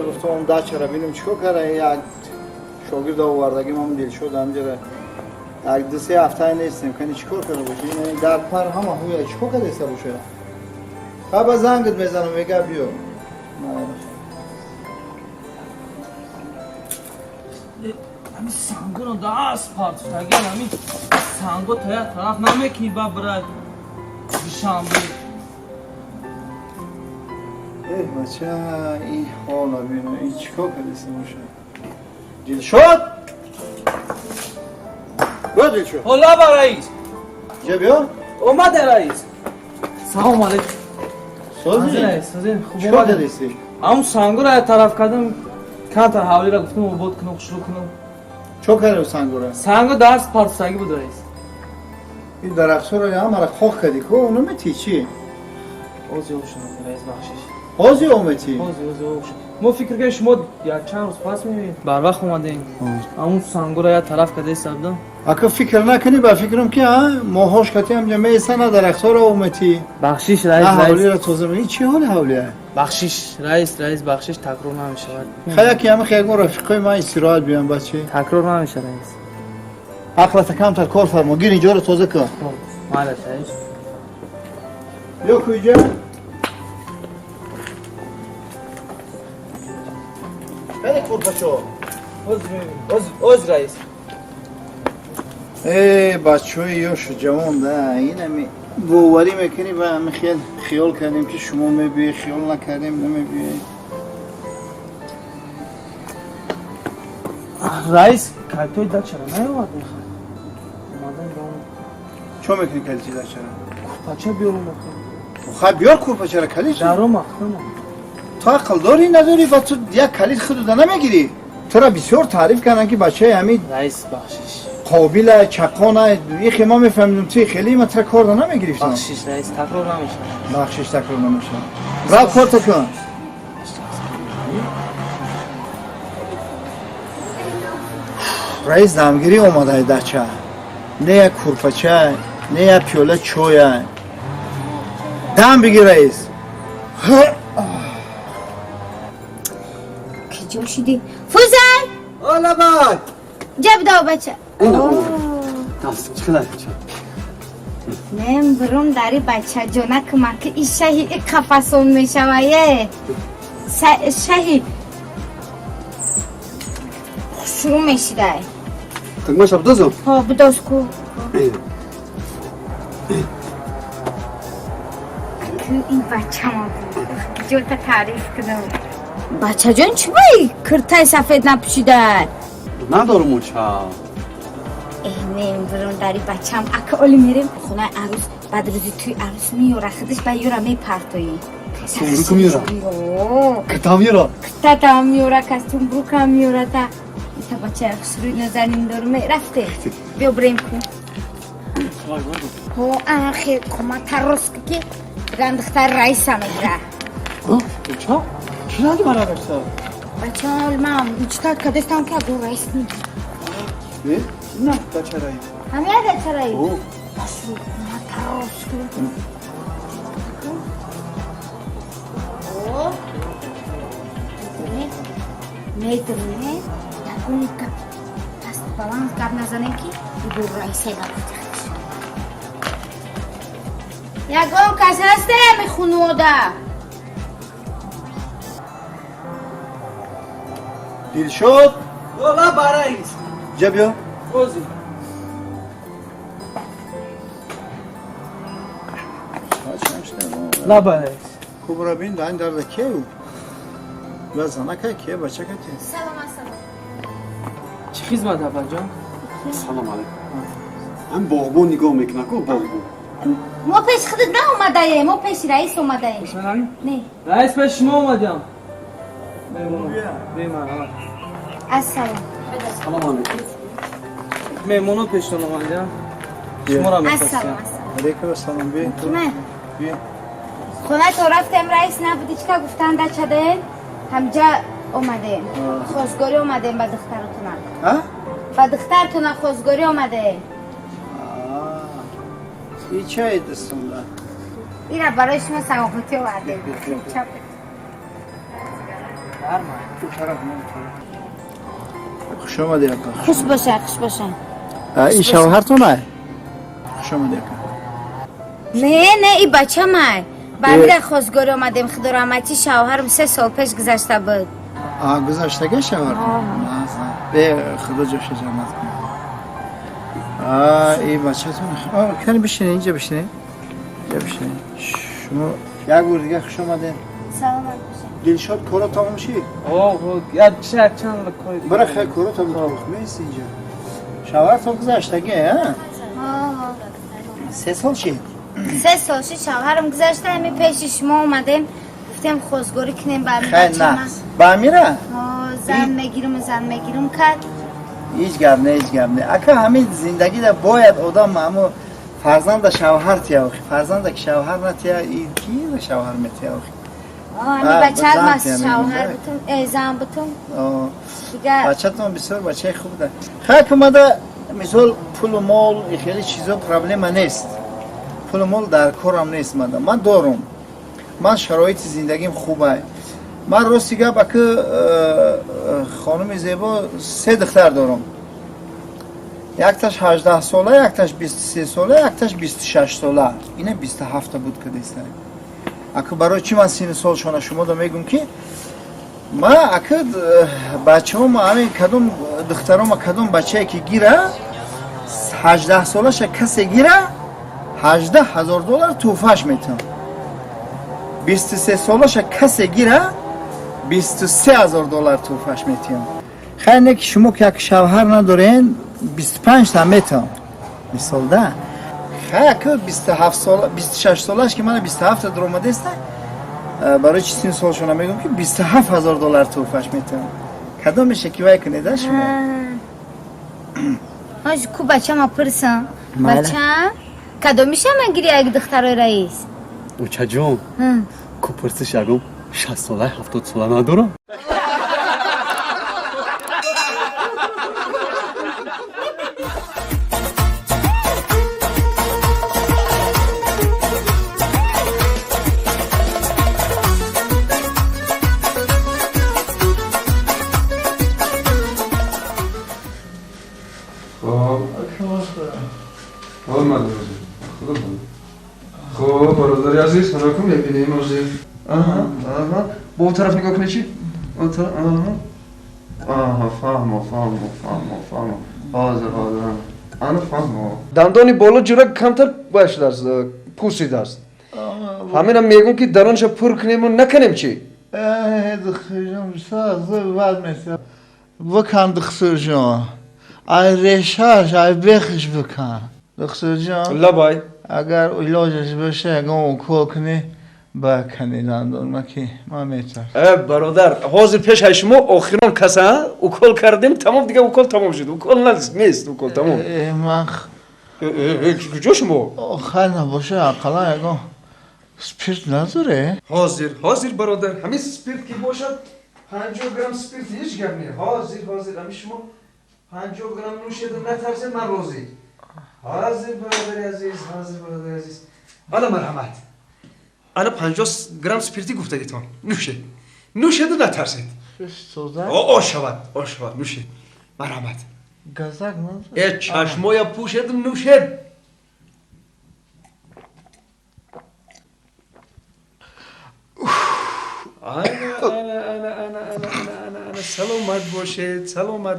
که گفتم داچه را بینم چیکار کنه یک شاگرد آوردگی من دلشد همجوره یک دو سه هفته نیستیم کنی چیکار کنه باشه این در پر همه هویا چیکار کنه ایسا باشه بابا زنگت میزنم میگه بیو همین سنگو رو دست پارت تاگه همین سنگو تا یک طرف نمیکنی با برای شنبه ای بچه این حالا بینم این چیکار کنه ایسا باشه دلشد گو دلشد حالا با رئیس جا بیو اومده رئیس سلام علیکم سازی رئیس خوب چیکار اومده کنیستی همون سنگو رو یک طرف کردم کانتر حوالی را گفتم بود کنم شروع کنم چو کنه سنگوره سنگو دست پارت تاگه بود رئیس این درخت رو هم را خواه کردی که اونو میتی چی؟ اوزی اوشن رئیس بخشش بازی اومتی؟ اوزی اوشن ما فکر که شما یک چند روز پس میبینید بر وقت اومدین همون سنگو رو یک طرف کرده سبدم اگه فکر نکنی با فکرم که ماهاش کتی هم جمعه ایسان درخت رو اومتی بخشش نه رئیس حولی رئیس را توزه منی چی حال حولیه؟ بخشش رئیس بخشش تکرار نمیشه خیلی که همه خیلی رفیقای من استراحت بیان بچه تکرار نمیشه رئیس عقلت کمتر کار فرما گیر اینجا رو توزه کن مالش رئیس بیا کجا؟ بله کورپاچو اوز رئیس ای بچه های یاشو جوان ده این همی باوری میکنی و همه خیال کردیم که شما میبیه خیال نکردیم نمیبیه رئیس کلتوی دا چرا نیومد اومدن با اون چون میکنی کلیچی در چرا؟ کورپاچه بیارم بخیر خب بیار کورپاچه را کلیچی؟ در اون مختمم تو عقل داری نداری و تو یک کلید خود نمیگیری تو را بسیار تعریف کردن که بچه همین رئیس بخشش قابل چقانه یکی ما میفهمیدم توی خیلی متر کار دا نمیگریفتم بخشش رئیس تکرار نمیشه بخشش تکرار نمیشه را کار تکن رئیس دمگیری اومده دچه نه یک کورپاچه نه یک پیوله چویه دم بگی رئیس کجا شدی؟ فوزن! حالا بای جب داو بچه دست چقدر من برم داری بچه جانه کمک که این شهید این قفصون میشوه شهید شروع میشیده tak masz abdozą? ها بدازکو این بچه ما بود جلتا تعریف کنم بچه جان چی بایی؟ کرتای سفید نپوشیدن ندارم اون چا نیم برون داری بچه هم اکه اولی میریم خونه عروس بعد روزی توی عروس میوره خودش با یورا میپرتوییم سنگو میورا کتا میورا کتا هم میوره کستون بروک هم میوره تا تا بچه سروی نزنین دارمه رفته بیا بریم کن آخی کما تروس که گندختر رئیس هم ایره چا؟ چی نگی برا بشتا؟ بچه علمم چطور کدستان که دو رئیس نیست نه تا چه رایی؟ همه یاده چه رئیس او بس کما تروس که میدونه یکونی که دست بالانس گب نزنه که دو رئیسه نبوده یکون کسی هسته میخونوده دل شد حالا با رئیس جا بیا اوزی لا با رئیس خوب را بین داین در که او بزنه که بچه که سلام سلام چی خدمت اول جان سلام علیکم هم باغبون نگاه میکنه کو باغبون ما پیش خودت نه اومده ما پیش رئیس اومده نه رئیس به شما اومدم میمون السلام سلام علیکم میمونو پیشتون اومدم شما را السلام میخواستم السلام علیکم السلام بیا کمه بیا خونه تو رفتم رئیس نبودی چکا گفتن دا چده همجا اومده خوزگاری اومده با دخترتون ها؟ با دخترتون خوزگاری اومده این چه دستون ده؟ اینا برای شما سوابطی آورده چاپ خوش آمدی اکا. خوش باشه خوش باشه. این شوهرتونه؟ خوش آمدی اکا. نه این بچه من برای خواستگاری آمدیم خدا رحمتی شوهرم 3 سال پیش گذشته بود. گذشتگه شوهر؟ به خدا جوش جمعت کنه. این بچه تونه. کنی بشینه اینجا بشینه. اینجا بشینه. شما یک بار دیگه خوش آمدین. سلامت باشه. دلشاد کارا تمام شد. یا چند کاری برای خیلی کارا تمام میسی اینجا. شوهرتون گذشتگه ها؟ 3 سال شد. 3 سال شد شوهرم گذشته همین پیش شما اومدیم گفتیم خواستگاری کنیم با همین خیلی بچه من. نقص. با میره؟ زن میگیرم کرد. هیچ گرم نه. اکا همین زندگی دا باید آدم همو فرزند شوهر تیاوخی. فرزند که شوهر نتیا این کی شوهر متیاوخی. همین بچه هم از شوهر بتون زن بتون. دیگه بچه تون بسیار بچه خوب ده. خیلی کماده مثال پول و مال خیلی چیزا پرابلم نیست. پول و مال در کارم نیست من دارم. من شرایط زندگیم خوبه. من راستیگه با که خانم زیبا 3 دختر دارم. یکتاش 18 ساله، یکتاش 23 ساله، یکتاش 26 ساله. اینه 27 بود که دیسته. اگه برای چی من سین سال شما دا میگم که ما اگه بچه هم همین کدوم دخترم کدوم بچه که گیره 18 سالش کسی گیره 18,000 دلار توفش میتون. 23 سالش کسی گیره 23,000 دلار توفش میتون. خیلی که شما که یک شوهر ندارین 25 تا میتون. مثال ده خیلی که 27 سال 26 سالش که من 27 درآمده است برای چی سین سالشون میگم که 27,000 دلار توفش میتون. کدوم میشه که وای کنید شما؟ هاش کو بچه ما پرسم. بله. بچه کدوم میشه من گیری اگه دخترای رئیس؟ اوچه جون کپرسش یکم 60 ساله 70 ساله ندارم. خب برادری عزیز حالا کن ببینیم عزیز با اون طرف نگاه کنی چی؟ اون طرف فهمو حاضر انا فهمو دندانی بالا جورا کمتر باش درست پوسی درست همینم میگم که درونش پر کنیم و نکنیم چی؟ دخترجان ساز بعد مثلا بکن دخترجان ای ریشهش ای بخش بکن دخترجان لبای اگر علاجش بشه اگه اون کل کنی بکنی دندان مکی ما میتر برادر حاضر پیش های شما آخران کسا اوکل کردیم تمام دیگه اوکل تمام شد اوکل نیست اوکل تمام من کجا شما؟ خیلی نباشه اقلا اگه سپیرت نداره حاضر برادر همین سپیرت که باشد 50 گرم سپیرت هیچ گرم نیست حاضر همین شما 50 گرم نوشید و نترسید من راضی حاضر برادر عزیز حالا مرحمت حالا 50 گرم سپیرتی گفته دیتون نوشید و نترسید آه شود نوشید مرحمت گزک نداره چشمای پوشید و نوشید انا سلامت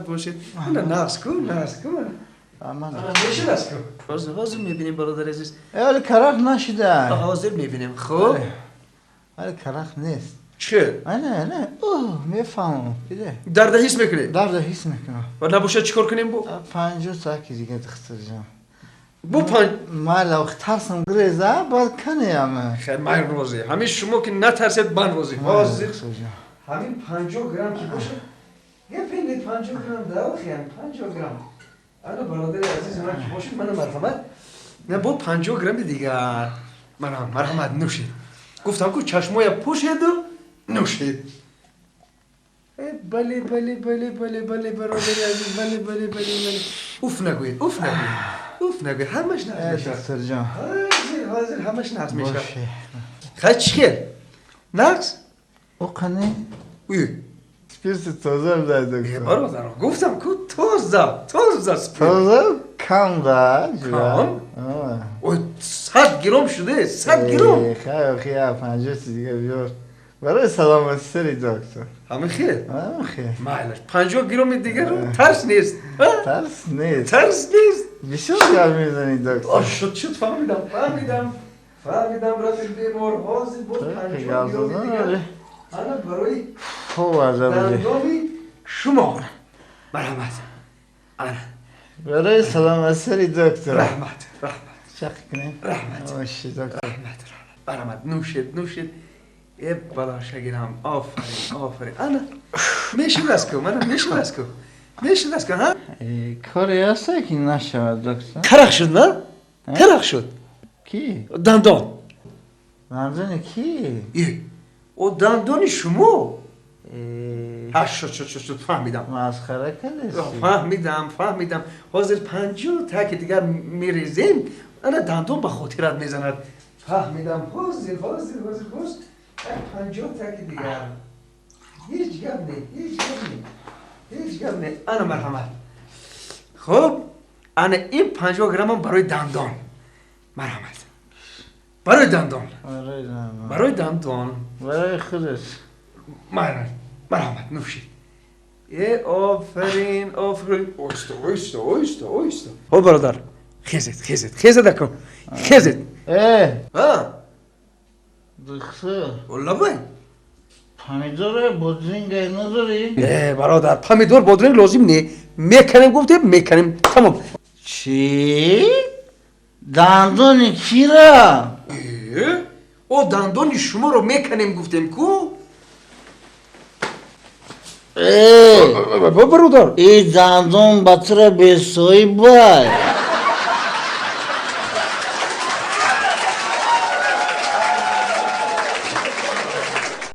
باشید انا ناس کن امان میشه ناس کن حاضر میبینیم برادر عزیز ولی کرخ نشده حاضر میبینیم خب ولی کرخ نیست چه؟ نه میفهمم بیده درد حس میکنی؟ درد حس میکنم و نباشه چیکار کنیم بو؟ 50 ساعت دیگه دختر جان بو ما لو ترسم گریزه باید کنیم خیر من روزی همین شما که نترسید من روزی حاضر همین 50 گرم که باشه یه پینید 50 گرم داو خیام 50 گرم انا برادر عزیز من که باشید من مرحمت نه با 50 گرم دیگه مرحمت نوشید گفتم که چشمای پوشید و نوشید بله برادر عزیز بله اوف نگوید همش نقد میشه دختر جان حاضر همش نقد میشه باشه خیلی چیه؟ نقص؟ او کنه اوی سپیرت تازه هم داری دکتر برادر گفتم کو تازه سپیرت تازه کم ده کم؟ اوه 100 گرم شده 100 گرم خیلی 50 دیگه بیار برای سلامتی سری دکتر همه خیر همه خیر مالش 50 گرم دیگه رو ترس نیست ها؟ ترس نیست ترس نیست بیشتر گرم میزنی دکتر شد فهمیدم رفیق بیمار حاضر بود 50 گرم دیگه انا برای خوب عرضه بجه دندانی شما مرحمت انا برای سلامتی سری دکتر رحمت چک کنیم رحمت آشی دکتر رحمت نوشید ای بالا شگرم آفرین انا میشه بس کن ها کاری هست که نشود دکتر کرخ شد نه کرخ شد کی؟ دندان دندان کی؟ او دندان شما ها شد فهمیدم مسخره کردی فهمیدم حاضر 50 تک دیگر میریزیم انا دندان به خاطرت میزند فهمیدم حاضر 50 تک دیگر هیچ گپ نه انا مرحمت خب انا این 50 گرم هم برای دندان مرحمت برای دندان برای خودت مرحمت نوشید آفرین اویستا خب برادر خیزت اکن خیزت ها دکتر والله بای پمیدور بودرینگ نداری؟ برادر پمیدور بودرینگ لازم نی میکنیم تمام چی؟ دندان کی را؟ او دندان شما رو میکنیم گفتیم کو ای برادر ای دندان بطر بسایی بای